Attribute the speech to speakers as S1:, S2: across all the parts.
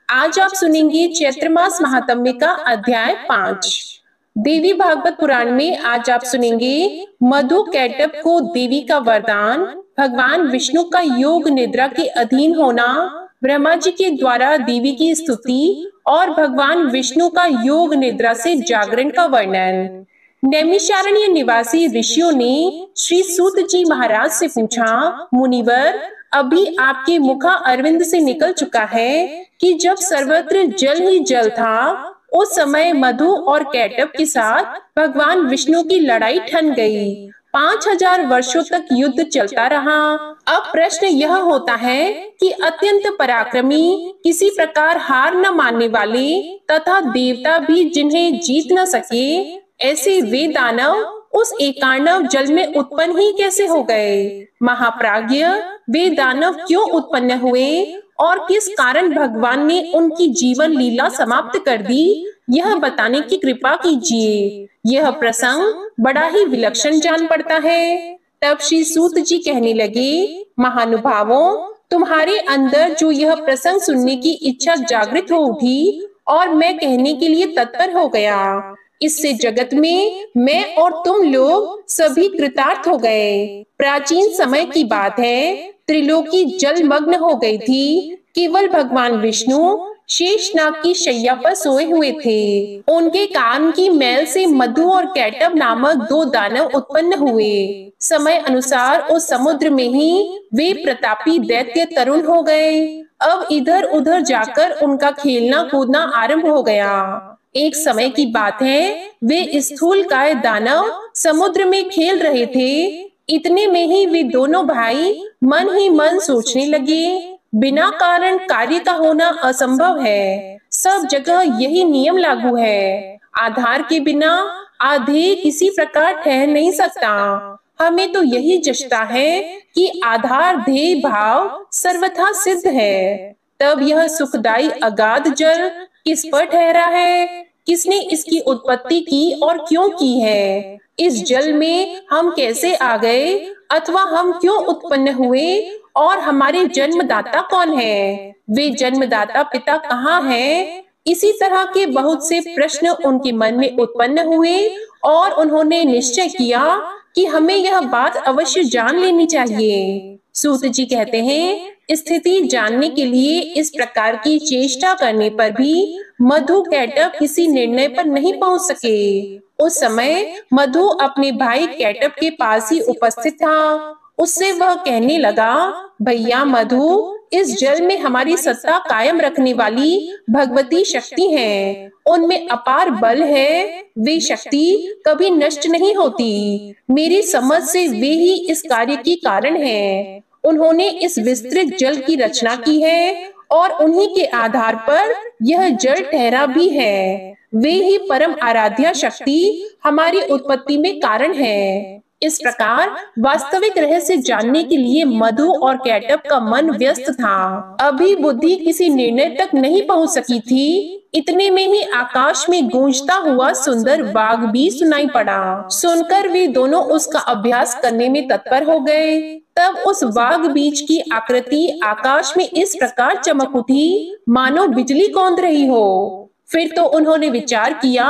S1: आज आप सुनेंगे चैत्र मास महात्म्य का अध्याय 5। देवी भागवत पुराण में आज आप सुनेंगे मधु कैटभ को देवी का वरदान, भगवान विष्णु का योग निद्रा के अधीन होना, ब्रह्मा जी के द्वारा देवी की स्तुति और भगवान विष्णु का योग निद्रा से जागरण का वर्णन। नैमिषारण्य निवासी ऋषियों ने श्री सूत जी महाराज से पूछा, मुनिवर, अभी आपके मुखा अरविंद से निकल चुका है कि जब सर्वत्र जल ही जल था, उस समय मधु और कैटभ के साथ भगवान विष्णु की लड़ाई ठन गई। 5000 वर्षों तक युद्ध चलता रहा। अब प्रश्न यह होता है कि अत्यंत पराक्रमी, किसी प्रकार हार न मानने वाले तथा देवता भी जिन्हें जीत न सके, ऐसे वे दानव उस एकार्णव जल में उत्पन्न ही कैसे हो गए? महाप्राज्ञ, वे दानव क्यों उत्पन्न हुए और किस कारण भगवान ने उनकी जीवन लीला समाप्त कर दी, यह बताने की कृपा कीजिए। यह प्रसंग बड़ा ही विलक्षण जान पड़ता है। तब श्री सूत जी कहने लगे, महानुभावों, तुम्हारे अंदर जो यह प्रसंग सुनने की इच्छा जागृत हो उठी और मैं कहने के लिए तत्पर हो गया, इससे जगत में मैं और तुम लोग सभी कृतार्थ हो गए। प्राचीन समय की बात है, त्रिलोकी जलमग्न हो गई थी। केवल भगवान विष्णु शेषनाग की शैया पर सोए हुए थे। उनके कान की मैल से मधु और कैटभ नामक 2 दानव उत्पन्न हुए। समय अनुसार उस समुद्र में ही वे प्रतापी दैत्य तरुण हो गए। अब इधर उधर जाकर उनका खेलना कूदना आरंभ हो गया। एक समय की बात है, वे स्थूलकाय दानव समुद्र में खेल रहे थे। इतने में ही वे दोनों भाई मन ही मन सोचने लगे, बिना कारण कार्य का होना असंभव है। सब जगह यही नियम लागू है। आधार के बिना आधेय किसी प्रकार ठहर नहीं सकता। हमें तो यही जचता है कि आधार ध्येय भाव सर्वथा सिद्ध है। तब यह सुखदायी अगाध जल किस पर ठहरा है? किसने इसकी उत्पत्ति की और क्यों की है? इस जल में हम कैसे आ गए अथवा हम क्यों उत्पन्न हुए और हमारे जन्मदाता कौन है? वे जन्मदाता पिता कहाँ है? इसी तरह के बहुत से प्रश्न उनके मन में उत्पन्न हुए और उन्होंने निश्चय किया कि हमें यह बात अवश्य जान लेनी चाहिए। सूत जी कहते हैं, स्थिति जानने के लिए इस प्रकार की चेष्टा करने पर भी मधु कैटभ किसी निर्णय पर नहीं पहुंच सके। उस समय मधु अपने भाई कैटभ के पास ही उपस्थित था। उससे वह कहने लगा, भैया मधु, इस जल में हमारी सत्ता कायम रखने वाली भगवती शक्ति है। उनमें अपार बल है। वे शक्ति कभी नष्ट नहीं होती। मेरी समझ से वे ही इस कार्य की कारण है। उन्होंने इस विस्तृत जल की रचना की है और उन्हीं के आधार पर यह जल ठहरा भी है। वे ही परम आराध्या शक्ति हमारी उत्पत्ति में कारण है। इस प्रकार वास्तविक रहस्य जानने के लिए मधु और कैटभ का मन व्यस्त था। अभी बुद्धि किसी निर्णय तक नहीं पहुंच सकी थी। इतने में ही आकाश में गूंजता हुआ सुंदर वाग भी सुनाई पड़ा। सुनकर वे दोनों उसका अभ्यास करने में तत्पर हो गए। तब उस वाग बीज की आकृति आकाश में इस प्रकार चमक उठी, मानो बिजली कौंध रही हो। फिर तो उन्होंने विचार किया,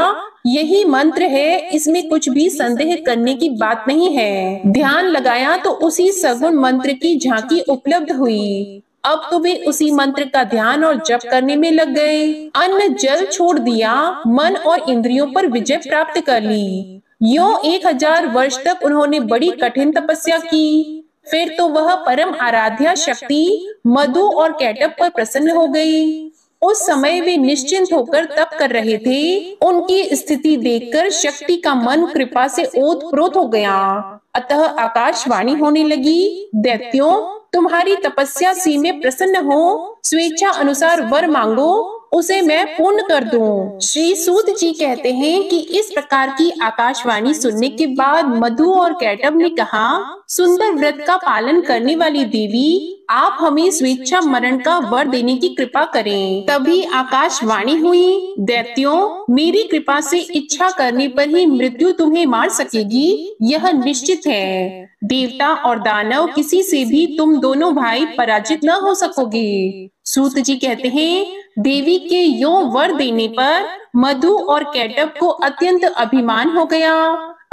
S1: यही मंत्र है, इसमें कुछ भी संदेह करने की बात नहीं है। ध्यान लगाया तो उसी सगुण मंत्र की झांकी उपलब्ध हुई। अब तो वे उसी मंत्र का ध्यान और जप करने में लग गए। अन्न जल छोड़ दिया, मन और इंद्रियों पर विजय प्राप्त कर ली। यूं 1000 वर्ष तक उन्होंने बड़ी कठिन तपस्या की। फिर तो वह परम आराध्या शक्ति मधु और कैटभ पर प्रसन्न हो गई। उस समय वे निश्चिंत होकर तप कर रहे थे। उनकी स्थिति देखकर शक्ति का मन कृपा से ओतप्रोत हो गया। अतः आकाशवाणी होने लगी, दैत्यों, तुम्हारी तपस्या से मैं प्रसन्न हो, स्वेच्छा अनुसार वर मांगो, उसे मैं पूर्ण कर दूं। श्री सूत जी कहते हैं कि इस प्रकार की आकाशवाणी सुनने के बाद मधु और कैटभ ने कहा, सुंदर व्रत का पालन करने वाली देवी, आप हमें स्वेच्छा मरण का वर देने की कृपा करें। तभी आकाशवाणी हुई, दैत्यों, मेरी कृपा से इच्छा करने पर ही मृत्यु तुम्हें मार सकेगी, यह निश्चित है। देवता और दानव किसी से भी तुम दोनों भाई पराजित न हो सकोगे। सूत जी कहते हैं, देवी के यो वर देने पर मधु और कैटब को अत्यंत अभिमान हो गया।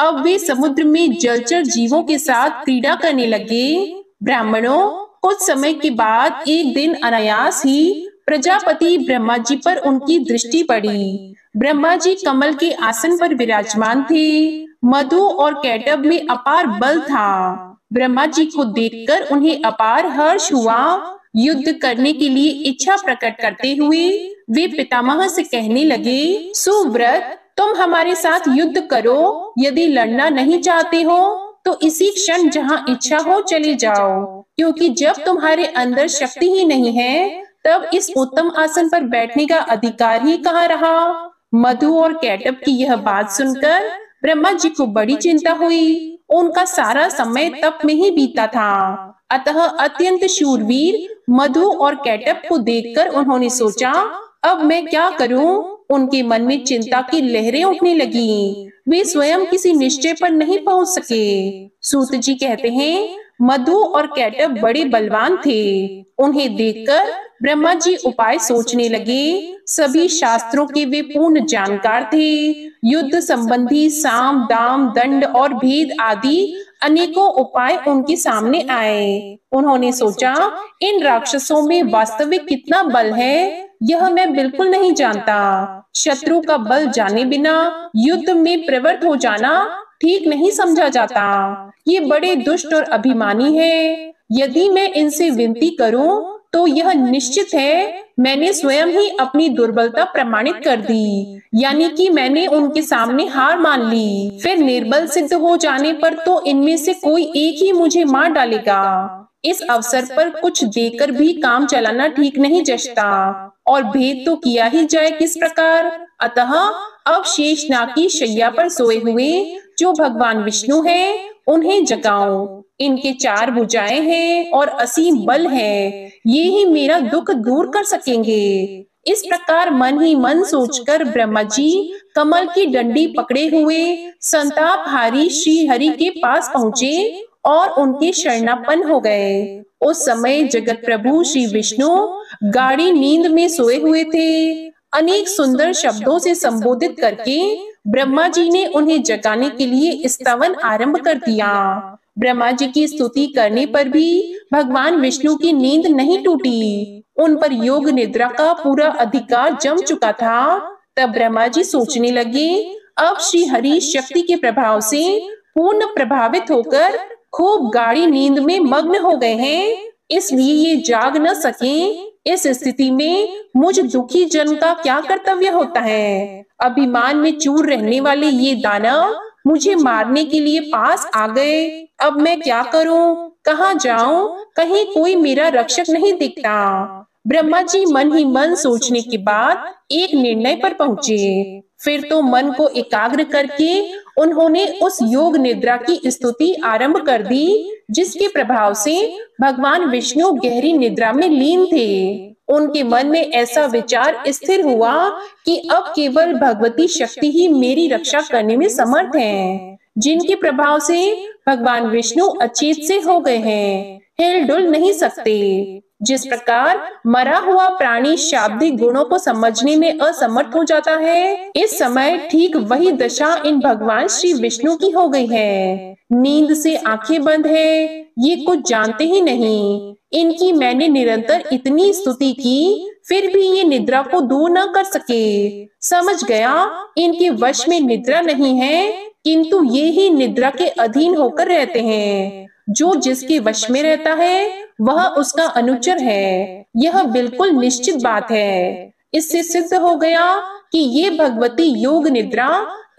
S1: अब वे समुद्र में जलचर जीवों के साथ क्रीड़ा करने लगे। ब्राह्मणों, कुछ समय के बाद एक दिन अनायास ही प्रजापति ब्रह्मा जी पर उनकी दृष्टि पड़ी। ब्रह्मा जी कमल के आसन पर विराजमान थे। मधु और कैटब में अपार बल था। ब्रह्मा जी को देखकर उन्हें अपार हर्ष हुआ। युद्ध करने के लिए इच्छा प्रकट करते हुए वे पितामह से कहने लगे, सुव्रत, तुम हमारे साथ युद्ध करो। यदि लड़ना नहीं चाहते हो तो इसी क्षण जहाँ इच्छा हो चले जाओ, क्योंकि जब तुम्हारे अंदर शक्ति ही नहीं है तब इस उत्तम आसन पर बैठने का अधिकार ही कहाँ रहा। मधु और कैटब की यह बात सुनकर ब्रह्मा जी को बड़ी चिंता हुई। उनका सारा समय तप में ही बीता था। अतः अत्यंत शूरवीर मधु और कैटब को देखकर उन्होंने सोचा, अब मैं क्या करूं? उनके मन में चिंता की लहरें उठने लगी। वे स्वयं किसी निश्चय पर नहीं पहुंच सके। सूत जी कहते हैं, मधु और कैटब बड़े बलवान थे। उन्हें देखकर ब्रह्मा जी उपाय सोचने लगे। सभी शास्त्रों के वे पूर्ण जानकार थे। युद्ध संबंधी साम, दाम, दंड और भेद आदि अनेकों उपाय उनके सामने आए। उन्होंने सोचा, इन राक्षसों में वास्तविक कितना बल है यह मैं बिल्कुल नहीं जानता। शत्रु का बल जाने बिना युद्ध में प्रवृत्त हो जाना ठीक नहीं समझा जाता। ये बड़े दुष्ट और अभिमानी हैं। यदि मैं इनसे विनती करूं तो यह निश्चित है मैंने स्वयं ही अपनी दुर्बलता प्रमाणित कर दी, यानी कि मैंने उनके सामने हार मान ली। फिर निर्बल सिद्ध हो जाने पर तो इनमें से कोई एक ही मुझे मार डालेगा। इस अवसर पर कुछ देकर भी काम चलाना ठीक नहीं जचता, और भेद तो किया ही जाए किस प्रकार। अतः अब शेषनाग की शैया पर सोए हुए जो भगवान विष्णु हैं, उन्हें जगाओ। इनके 4 भुजाएं हैं और असीम बल है। ये ही मेरा दुख दूर कर सकेंगे। इस प्रकार मन ही मन सोचकर ब्रह्मा जी कमल की डंडी पकड़े हुए संतापहारी श्री हरि के पास पहुँचे और उनके शरणापन्न हो गए। उस समय जगत प्रभु श्री विष्णु गाढ़ी नींद में सोए हुए थे। अनेक सुंदर शब्दों से संबोधित करके ब्रह्मा जी ने उन्हें जगाने के लिए स्तवन आरंभ कर दिया। ब्रह्मा जी की स्तुति करने पर भी भगवान विष्णु की नींद नहीं टूटी। उन पर योग निद्रा का पूरा अधिकार जम चुका था। तब ब्रह्मा जी सोचने लगे, अब श्री हरि शक्ति के प्रभाव से पूर्ण प्रभावित होकर खूब गाढ़ी नींद में मग्न हो गए हैं, इसलिए ये जाग न सके। इस स्थिति में मुझ दुखी जन का क्या कर्तव्य होता है? अभिमान में चूर रहने वाले ये दानव मुझे मारने के लिए पास आ गए। अब मैं क्या करूं? कहाँ जाऊं? कहीं कोई मेरा रक्षक नहीं दिखता। ब्रह्मा जी मन ही मन सोचने के बाद एक निर्णय पर पहुँचे। फिर तो मन को एकाग्र करके उन्होंने उस योग निद्रा की स्तुति आरंभ कर दी, जिसके प्रभाव से भगवान विष्णु गहरी निद्रा में लीन थे। उनके मन में ऐसा विचार स्थिर हुआ कि अब केवल भगवती शक्ति ही मेरी रक्षा करने में समर्थ है, जिनके प्रभाव से भगवान विष्णु अचेत से हो गए हैं, हिल डुल नहीं सकते। जिस प्रकार मरा हुआ प्राणी शाब्दिक गुणों को समझने में असमर्थ हो जाता है, इस समय ठीक वही दशा इन भगवान श्री विष्णु की हो गई है। नींद से आंखें बंद है, ये कुछ जानते ही नहीं। इनकी मैंने निरंतर इतनी स्तुति की, फिर भी ये निद्रा को दूर न कर सके। समझ गया इनके वश में निद्रा नहीं है, किंतु ये ही निद्रा के अधीन होकर रहते हैं। जो जिसके वश में रहता है वह उसका अनुचर है, यह बिल्कुल निश्चित बात है। इससे सिद्ध हो गया कि ये भगवती योग निद्रा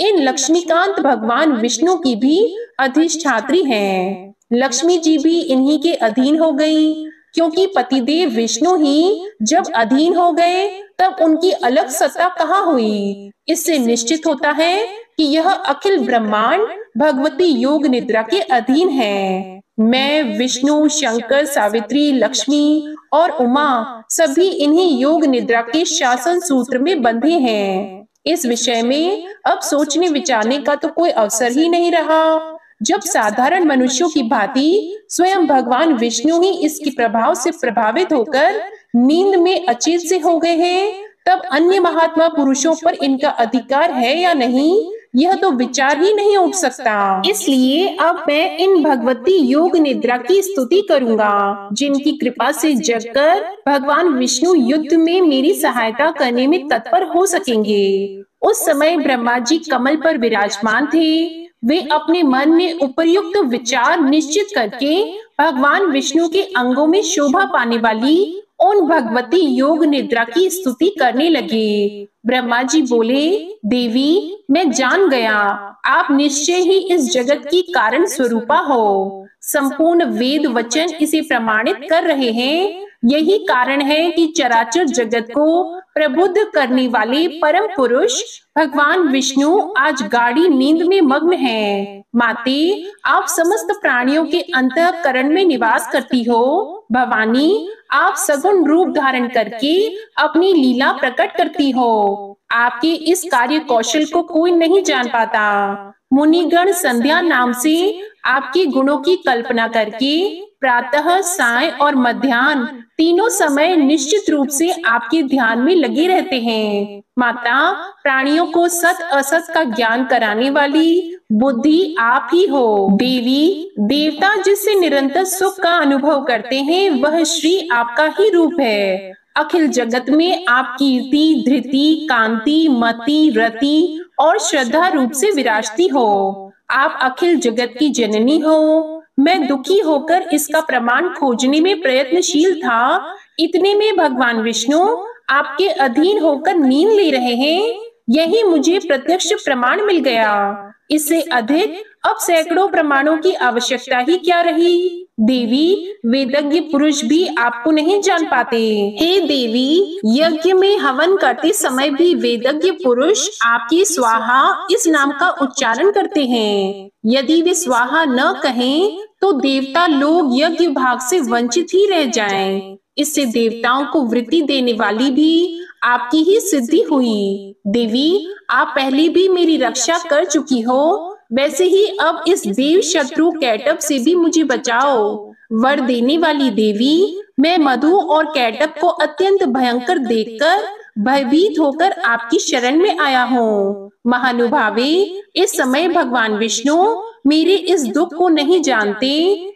S1: इन लक्ष्मीकांत भगवान विष्णु की भी अधिष्ठात्री हैं। लक्ष्मी जी भी इन्हीं के अधीन हो गई, क्योंकि पतिदेव विष्णु ही जब अधीन हो गए तब उनकी अलग सत्ता कहाँ हुई। इससे निश्चित होता है कि यह अखिल ब्रह्मांड भगवती योग निद्रा के अधीन है। मैं, विष्णु, शंकर, सावित्री, लक्ष्मी और उमा सभी इन्हीं योग निद्रा के शासन सूत्र में बंधे हैं। इस विषय में अब सोचने विचारने का तो कोई अवसर ही नहीं रहा। जब साधारण मनुष्यों की भांति स्वयं भगवान विष्णु ही इसके प्रभाव से प्रभावित होकर नींद में अचेत से हो गए हैं, तब अन्य महात्मा पुरुषों पर इनका अधिकार है या नहीं, यह तो विचार ही नहीं उठ सकता। इसलिए अब मैं इन भगवती योग निद्रा की स्तुति करूंगा, जिनकी कृपा से जगकर भगवान विष्णु युद्ध में मेरी सहायता करने में तत्पर हो सकेंगे। उस समय ब्रह्मा जी कमल पर विराजमान थे। वे अपने मन में उपयुक्त विचार निश्चित करके भगवान विष्णु के अंगों में शोभा पाने वाली उन भगवती योग निद्रा की स्तुति करने लगे। ब्रह्मा जी बोले, देवी, मैं जान गया, आप निश्चय ही इस जगत की कारण स्वरूपा हो। संपूर्ण वेद वचन इसे प्रमाणित कर रहे हैं। यही कारण है कि चराचर जगत को प्रबुद्ध करने वाले परम पुरुष भगवान विष्णु आज गाढ़ी नींद में मग्न हैं। माते, आप समस्त प्राणियों के अंतःकरण में निवास करती हो। भवानी, आप सगुण रूप धारण करके अपनी लीला प्रकट करती हो। आपके इस कार्य कौशल को कोई नहीं जान पाता। मुनिगण संध्या नाम से आपके गुणों की कल्पना करके प्रातः, साय और मध्याह्न तीनों समय निश्चित रूप से आपके ध्यान में लगे रहते हैं। माता, प्राणियों को सत असत का ज्ञान कराने वाली बुद्धि आप ही हो। देवी, देवता जिससे निरंतर सुख का अनुभव करते हैं, वह श्री आपका ही रूप है। अखिल जगत में आप कीर्ति, धृति, कांति, मति, रति और श्रद्धा रूप से विराजती हो। आप अखिल जगत की जननी हो। मैं दुखी होकर इसका प्रमाण खोजने में प्रयत्नशील था। इतने में भगवान विष्णु आपके अधीन होकर नींद ले रहे हैं, यही मुझे प्रत्यक्ष प्रमाण मिल गया। इससे अधिक अब सैकड़ों प्रमाणों की आवश्यकता ही क्या रही। देवी, वेदज्ञ पुरुष भी आपको नहीं जान पाते। हे देवी, यज्ञ में हवन करते समय भी वेदज्ञ पुरुष आपकी स्वाहा इस नाम का उच्चारण करते हैं। यदि वे स्वाहा न कहें तो देवता लोग यज्ञ भाग से वंचित ही रह जाएं। इससे देवताओं को वृत्ति देने वाली भी आपकी ही सिद्धि हुई। देवी, आप पहले भी मेरी रक्षा कर चुकी हो, वैसे ही अब इस देव शत्रु कैटब से भी मुझे बचाओ। वर देने वाली देवी, मैं मधु और कैटब को अत्यंत भयंकर देखकर भयभीत होकर आपकी शरण में आया हूँ। महानुभावे, इस समय भगवान विष्णु मेरे इस दुख को नहीं जानते,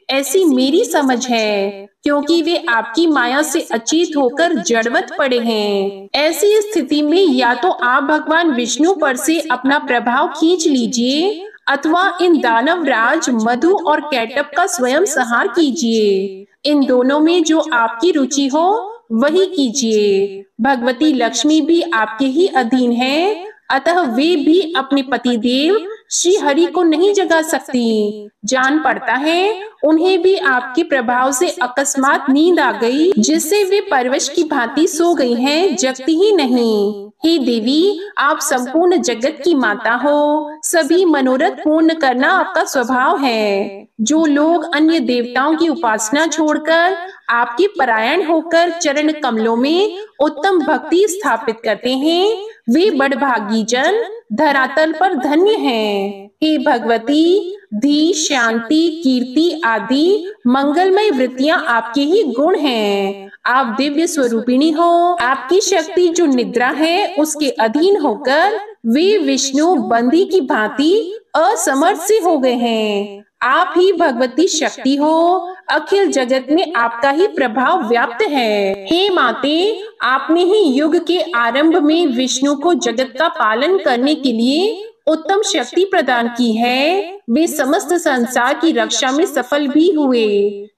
S1: ऐसी मेरी समझ है, क्योंकि वे आपकी माया से अचेत होकर जड़वत पड़े हैं। ऐसी स्थिति में या तो आप भगवान विष्णु पर से अपना प्रभाव खींच लीजिए, अथवा इन दानव राज मधु और कैटब का स्वयं संहार कीजिए। इन दोनों में जो आपकी रुचि हो वही कीजिए। भगवती लक्ष्मी भी आपके ही अधीन है, अतः वे भी अपने पति देव श्री हरि को नहीं जगा सकती। जान पड़ता है उन्हें भी आपके प्रभाव से अकस्मात नींद आ गई, जिससे वे परवश की भांति सो गई हैं, जगती ही नहीं। हे देवी, आप संपूर्ण जगत की माता हो। सभी मनोरथ पूर्ण करना आपका स्वभाव है। जो लोग अन्य देवताओं की उपासना छोड़कर आपके परायण होकर चरण कमलों में उत्तम भक्ति स्थापित करते हैं, वे बड़भागी जन धरातल पर धन्य हैं। हे भगवती, धी, शांति, कीर्ति आदि मंगलमय वृत्तियां आपके ही गुण हैं। आप दिव्य स्वरूपिणी हो। आपकी शक्ति जो निद्रा है उसके अधीन होकर वे विष्णु बंदी की भांति असमर्थ से हो गए हैं। आप ही भगवती शक्ति हो। अखिल जगत में आपका ही प्रभाव व्याप्त है। हे माते, आपने ही युग के आरंभ में विष्णु को जगत का पालन करने के लिए उत्तम शक्ति प्रदान की है। वे समस्त संसार की रक्षा में सफल भी हुए,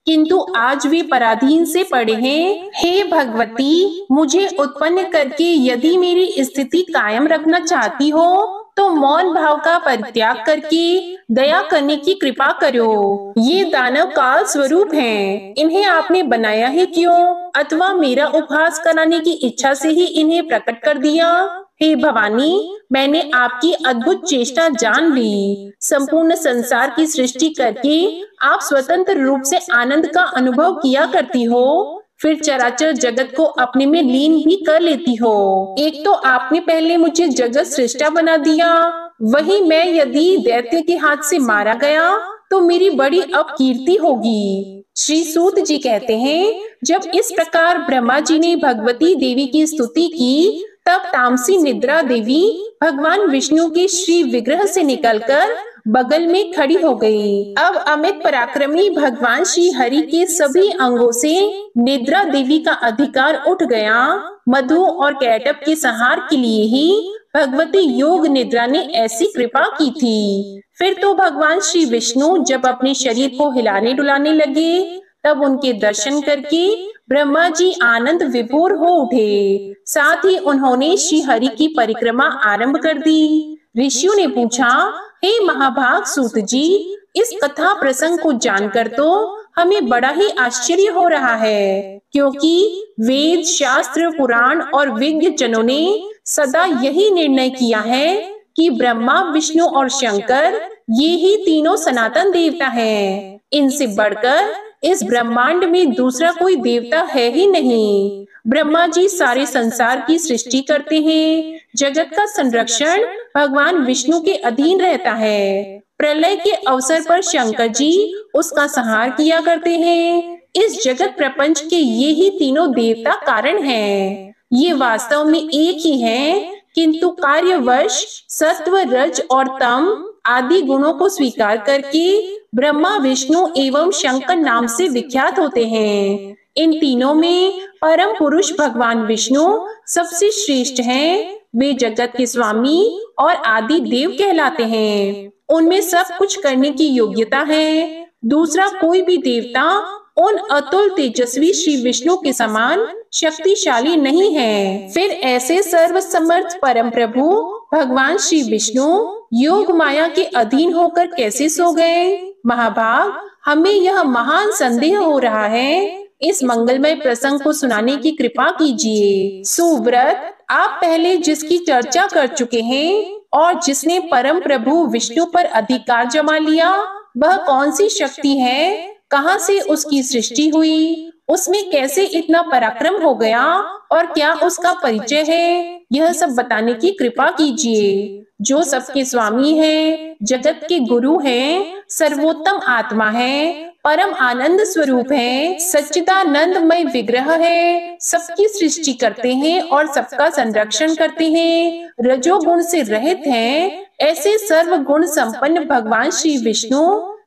S1: किंतु आज वे पराधीन से पड़े हैं। हे भगवती, मुझे उत्पन्न करके यदि मेरी स्थिति कायम रखना चाहती हो तो मौन भाव का परित्याग करके दया करने की कृपा करो। ये दानव काल स्वरूप हैं, इन्हें आपने बनाया ही क्यों, अथवा मेरा उपहास कराने की इच्छा से ही इन्हें प्रकट कर दिया। हे भवानी, मैंने आपकी अद्भुत चेष्टा जान ली। संपूर्ण संसार की सृष्टि करके आप स्वतंत्र रूप से आनंद का अनुभव किया करती हो, फिर चराचर जगत को अपने में लीन भी कर लेती हो। एक तो आपने पहले मुझे जगत सृष्टा बना दिया, वही मैं यदि दैत्य के हाथ से मारा गया तो मेरी बड़ी अपकीर्ति होगी। श्री सूत जी कहते हैं, जब इस प्रकार ब्रह्मा जी ने भगवती देवी की स्तुति की, तब तामसी निद्रा देवी भगवान विष्णु के श्री विग्रह से निकलकर बगल में खड़ी हो गई। अब अमित पराक्रमी भगवान श्री हरि के सभी अंगों से निद्रा देवी का अधिकार उठ गया। मधु और कैटभ के संहार के लिए ही भगवती योग निद्रा ने ऐसी कृपा की थी। फिर तो भगवान श्री विष्णु जब अपने शरीर को हिलाने डुलाने लगे, तब उनके दर्शन करके ब्रह्मा जी आनंद विभोर हो उठे। साथ ही उन्होंने श्री हरि की परिक्रमा आरंभ कर दी। ऋषियों ने पूछा, हे महाभाग सूत जी, इस कथा प्रसंग को जानकर तो हमें बड़ा ही आश्चर्य हो रहा है, क्योंकि वेद शास्त्र पुराण और विज्ञ जनों ने सदा यही निर्णय किया है कि ब्रह्मा विष्णु और शंकर ये ही तीनों सनातन देवता हैं। इनसे बढ़कर इस ब्रह्मांड में दूसरा कोई देवता है ही नहीं। ब्रह्मा जी सारे संसार की सृष्टि करते हैं। जगत का संरक्षण भगवान विष्णु के अधीन रहता है। प्रलय के अवसर पर शंकर जी उसका संहार किया करते हैं। इस जगत प्रपंच के ये ही तीनों देवता कारण हैं। ये वास्तव में एक ही हैं, किंतु कार्यवश सत्व रज और तम आदि गुणों को स्वीकार करके ब्रह्मा विष्णु एवं शंकर नाम से विख्यात होते हैं। इन तीनों में परम पुरुष भगवान विष्णु सबसे श्रेष्ठ हैं। वे जगत के स्वामी और आदि देव कहलाते हैं। उनमें सब कुछ करने की योग्यता है। दूसरा कोई भी देवता उन अतुल तेजस्वी श्री विष्णु के समान शक्तिशाली नहीं है। फिर ऐसे सर्व समर्थ परम प्रभु भगवान श्री विष्णु योग माया के अधीन होकर कैसे सो गए? महाभाग, हमें यह महान संदेह हो रहा है। इस मंगलमय प्रसंग को सुनाने की कृपा कीजिए। सुव्रत, आप पहले जिसकी चर्चा कर चुके हैं और जिसने परम प्रभु विष्णु पर अधिकार जमा लिया, वह कौन सी शक्ति है? कहां से उसकी सृष्टि हुई? उसमें कैसे इतना पराक्रम हो गया और क्या उसका परिचय है? यह सब बताने की कृपा कीजिए। जो सबके स्वामी हैं, जगत के गुरु हैं, सर्वोत्तम आत्मा है, परम आनंद स्वरूप है, सच्चिदानंदमय विग्रह है, सबकी सृष्टि करते हैं और सबका संरक्षण करते हैं, रजोगुण से रहित हैं, ऐसे सर्व गुण संपन्न भगवान श्री विष्णु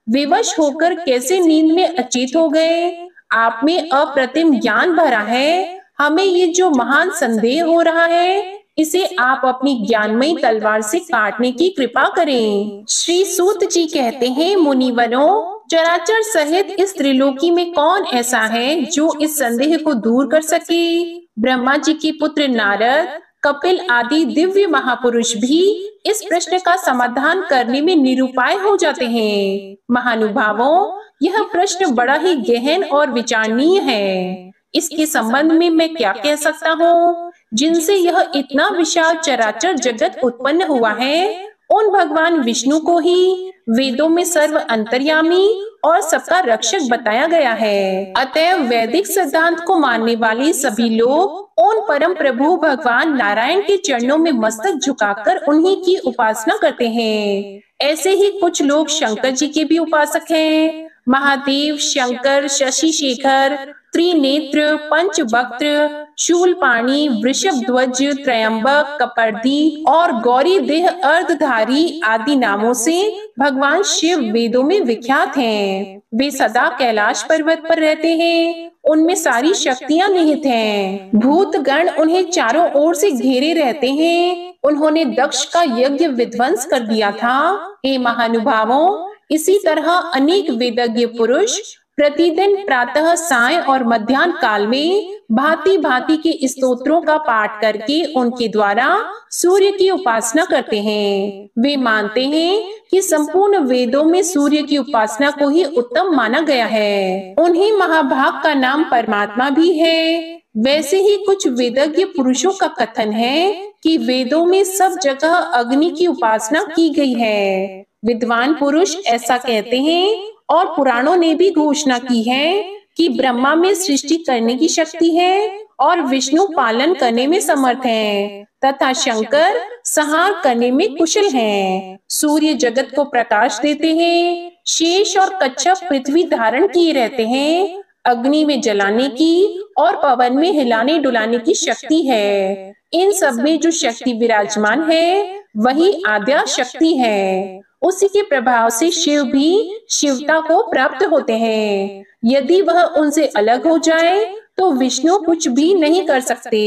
S1: विवश होकर कैसे नींद में अचेत हो गए? आप में अप्रतिम ज्ञान भरा है। हमें ये जो महान संदेह हो रहा है, इसे आप अपनी ज्ञानमयी तलवार से काटने की कृपा करें। श्री सूत जी कहते हैं, मुनिवरों, चराचर सहित इस त्रिलोकी में कौन ऐसा है जो इस संदेह को दूर कर सके? ब्रह्मा जी के पुत्र नारद, कपिल आदि दिव्य महापुरुष भी इस प्रश्न का समाधान करने में निरुपाय हो जाते हैं। महानुभावों, यह प्रश्न बड़ा ही गहन और विचारणीय है। इसके संबंध में मैं क्या कह सकता हूँ? जिनसे यह इतना विशाल चराचर जगत उत्पन्न हुआ है, उन भगवान विष्णु को ही वेदों में सर्व अंतर्यामी और सबका रक्षक बताया गया है। अतएव वैदिक सिद्धांत को मानने वाले सभी लोग उन परम प्रभु भगवान नारायण के चरणों में मस्तक झुकाकर उन्हीं की उपासना करते हैं। ऐसे ही कुछ लोग शंकर जी के भी उपासक हैं। महादेव, शंकर, शशि शेखर, त्रिनेत्र, पंचवक्त्र, शूलपाणी, वृषभ ध्वज, त्रयंबक, कपर्दी और गौरी देह अर्धधारी आदि नामों से भगवान शिव वेदों में विख्यात हैं। वे सदा कैलाश पर्वत पर रहते हैं। उनमें सारी शक्तियां निहित हैं। भूतगण उन्हें चारों ओर से घेरे रहते हैं। उन्होंने दक्ष का यज्ञ विध्वंस कर दिया था। हे महानुभावों, इसी तरह अनेक वेदज्ञ पुरुष प्रतिदिन प्रातः, साय और मध्याह्न काल में भांति भांति के स्तोत्रों का पाठ करके उनके द्वारा सूर्य की उपासना करते हैं। वे मानते हैं कि संपूर्ण वेदों में सूर्य की उपासना को ही उत्तम माना गया है। उन्हीं महाभाग का नाम परमात्मा भी है। वैसे ही कुछ वेदज्ञ पुरुषों का कथन है कि वेदों में सब जगह अग्नि की उपासना की गई है। विद्वान पुरुष ऐसा कहते हैं और पुराणों ने भी घोषणा की है कि ब्रह्मा में सृष्टि करने की शक्ति है और विष्णु पालन करने में समर्थ हैं तथा शंकर संहार करने में कुशल हैं। सूर्य जगत को प्रकाश देते हैं। शेष और कच्छप पृथ्वी धारण किए रहते हैं। अग्नि में जलाने की और पवन में हिलाने डुलाने की शक्ति है। इन सब में जो शक्ति विराजमान है वही आद्या शक्ति है। उसी के प्रभाव से शिव भी शिवता को प्राप्त होते हैं। यदि वह उनसे अलग हो जाए तो विष्णु कुछ भी नहीं कर सकते।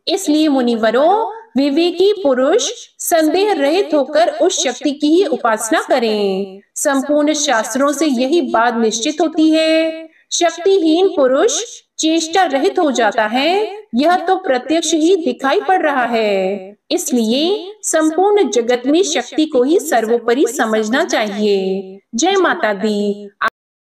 S1: इसलिए मुनिवरों, विवेकी पुरुष संदेह रहित होकर उस शक्ति की ही उपासना करें। संपूर्ण शास्त्रों से यही बात निश्चित होती है। शक्तिहीन पुरुष चेष्टा रहित हो जाता है, यह तो प्रत्यक्ष ही दिखाई पड़ रहा है। इसलिए संपूर्ण जगत में शक्ति को ही सर्वोपरि समझना चाहिए। जय माता दी।